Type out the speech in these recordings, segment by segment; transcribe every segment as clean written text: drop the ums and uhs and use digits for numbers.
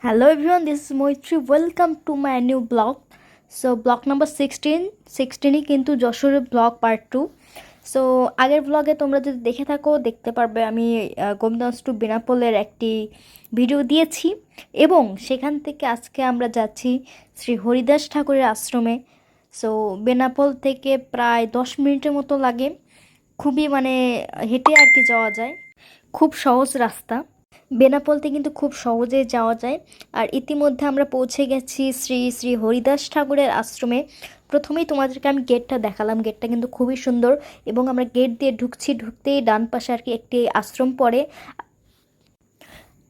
Hello everyone, this is Moitri. Welcome to my new blog. So blog number 16 কিন্তু যশোরের blog part 2। So আগের ব্লগে তোমরা যদি দেখে থাকো দেখতে পারবে আমি গোবিন্দগঞ্জ টু বেনাপোলের একটি ভিডিও দিয়েছি এবং সেখান থেকে আজকে আমরা যাচ্ছি শ্রী হরিদাস ঠাকুরের আশ্রমে। সো বেনাপোল থেকে প্রায় 10 মিনিটের মতো লাগে, খুবই হেঁটে আর কি যাওয়া যায়, খুব সহজ রাস্তা। বেনাপোলতে কিন্তু খুব সহজে যাওয়া যায়। আর ইতিমধ্যে আমরা পৌঁছে গেছি শ্রী শ্রী হরিদাস ঠাকুরের আশ্রমে। প্রথমেই তোমাদেরকে আমি গেটটা দেখালাম, গেটটা কিন্তু খুবই সুন্দর এবং আমরা গেট দিয়ে ঢুকতেই ডান পাশে আর কি একটি আশ্রম পড়ে।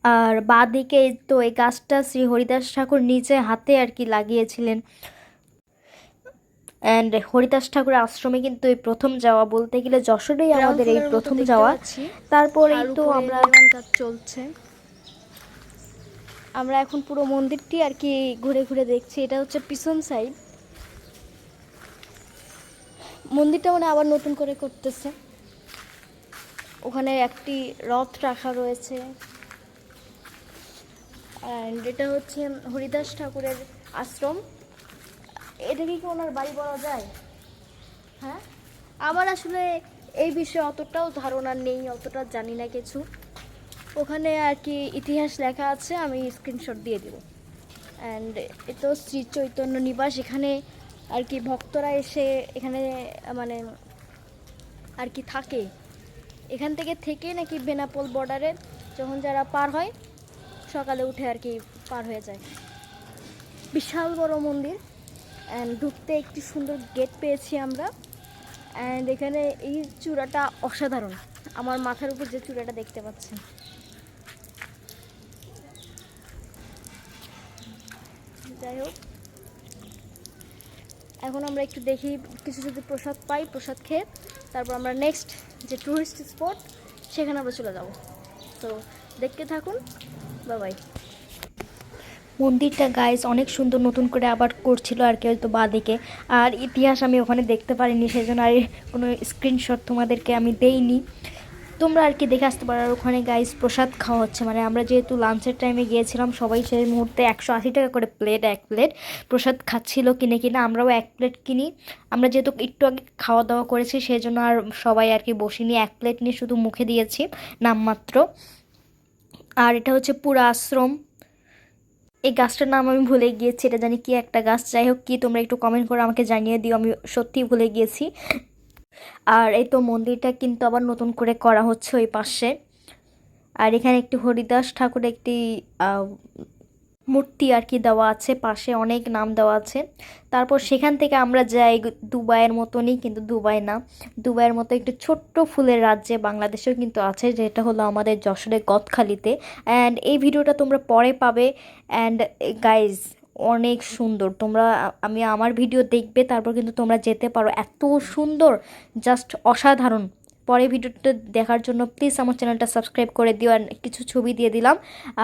আর বাঁ দিকে তো এই গাছটা শ্রী হরিদাস ঠাকুর নিজে হাতে আর কি লাগিয়েছিলেন। অ্যান্ড হরিদাস ঠাকুরের আশ্রমে কিন্তু এই প্রথম যাওয়া, বলতে গেলে যশোরেই আমাদের এই প্রথম যাওয়া। তারপরেই তো আমরা কাজ চলছে। আমরা এখন পুরো মন্দিরটি আর কি ঘুরে ঘুরে দেখছি। এটা হচ্ছে পিছন সাইড। মন্দিরটা আবার নতুন করে করতেছে। ওখানে একটি রথ রাখা রয়েছে। অ্যান্ড এটা হচ্ছে হরিদাস ঠাকুরের আশ্রম। এটাকে কি ওনার বাড়ি বলা যায়? হ্যাঁ, আমার আসলে এই বিষয়ে অতটাও ধারণা নেই, অতটা জানি না কিছু। ওখানে আর কি ইতিহাস লেখা আছে, আমি স্ক্রিনশট দিয়ে দেব। অ্যান্ড এতো শ্রী চৈতন্য নিবাস, এখানে আর কি ভক্তরা এসে এখানে আর কি থাকে। এখান থেকে নাকি বেনাপোল বর্ডারে যখন যারা পার হয় সকালে উঠে আর কি পার হয়ে যায়। বিশাল বড় মন্দির। অ্যান্ড ঢুকতে একটি সুন্দর গেট পেয়েছি আমরা। অ্যান্ড এখানে এই চূড়াটা অসাধারণ, আমার মাথার উপর যে চূড়াটা দেখতে পাচ্ছেন। যাই হোক, এখন আমরা একটু দেখি কিছু যদি প্রসাদ পাই, প্রসাদ খেয়ে তারপর আমরা নেক্সট যে টুরিস্ট স্পট সেখানে আমরা চলে যাব। তো দেখতে থাকুন, বাই। মন্দিরটা গাইস অনেক সুন্দর, নতুন করে আবার করছিল আর কি হয়তো বাঁদিকে। আর ইতিহাস আমি ওখানে দেখতে পারিনি, সেজন্য আর কোনো স্ক্রিনশট তোমাদেরকে আমি দেইনি। তোমরা আর কি দেখে আসতে পারো। আর ওখানে গাইস প্রসাদ খাওয়া হচ্ছে, আমরা যেহেতু লাঞ্চের টাইমে গিয়েছিলাম সবাই সেই মুহূর্তে 180 টাকা করে প্লেট, এক প্লেট প্রসাদ খাচ্ছিল কিনে আমরাও এক প্লেট কিনি। আমরা যেহেতু একটু আগে খাওয়া দাওয়া করেছি সেই জন্য আর সবাই আর কি বসিনি, এক প্লেট নিয়ে শুধু মুখে দিয়েছি নামমাত্র। আর এটা হচ্ছে পুরা আশ্রম। এই গাছটার নাম আমি ভুলে গিয়েছি, এটা জানি কি একটা গাছ। যাই হোক, কি তোমরা একটু কমেন্ট করে আমাকে জানিয়ে দিও, আমি সত্যিই ভুলে গিয়েছি। আর এই তো মন্দিরটা কিন্তু আবার নতুন করে করা হচ্ছে ওই পাশে। আর এখানে একটি হরিদাস ঠাকুর একটি মূর্তি আর কি দেওয়া আছে, পাশে অনেক নাম দেওয়া আছে। তারপর সেখান থেকে আমরা যাই দুবাইয়ের মতনই, কিন্তু দুবাই না, দুবাইয়ের মতো একটি ছোট্ট ফুলের রাজ্যে বাংলাদেশেও কিন্তু আছে, যেটা হলো আমাদের যশোরের গদখালিতে। অ্যান্ড এই ভিডিওটা তোমরা পরে পাবে। অ্যান্ড গাইজ অনেক সুন্দর, তোমরা আমার ভিডিও দেখবে তারপর কিন্তু তোমরা যেতে পারো, এত সুন্দর, জাস্ট অসাধারণ। পরে ভিডিওটা দেখার জন্য প্লিজ আমার চ্যানেলটা সাবস্ক্রাইব করে দিও। আর কিছু ছবি দিয়ে দিলাম।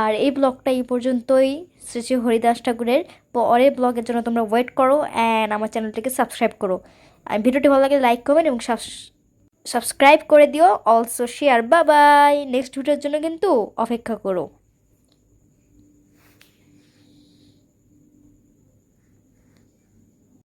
আর এই ব্লগটা এই পর্যন্তই, শ্রী শ্রী হরিদাস ঠাকুরের। পরে ব্লগের জন্য তোমরা ওয়েট করো অ্যান্ড আমার চ্যানেলটিকে সাবস্ক্রাইব করো। আর ভিডিওটি ভালো লাগে লাইক কমেন্ট এবং সাবস্ক্রাইব করে দিও, অলসো শেয়ার। বাই। নেক্সট ভিডিওর জন্য কিন্তু অপেক্ষা করো।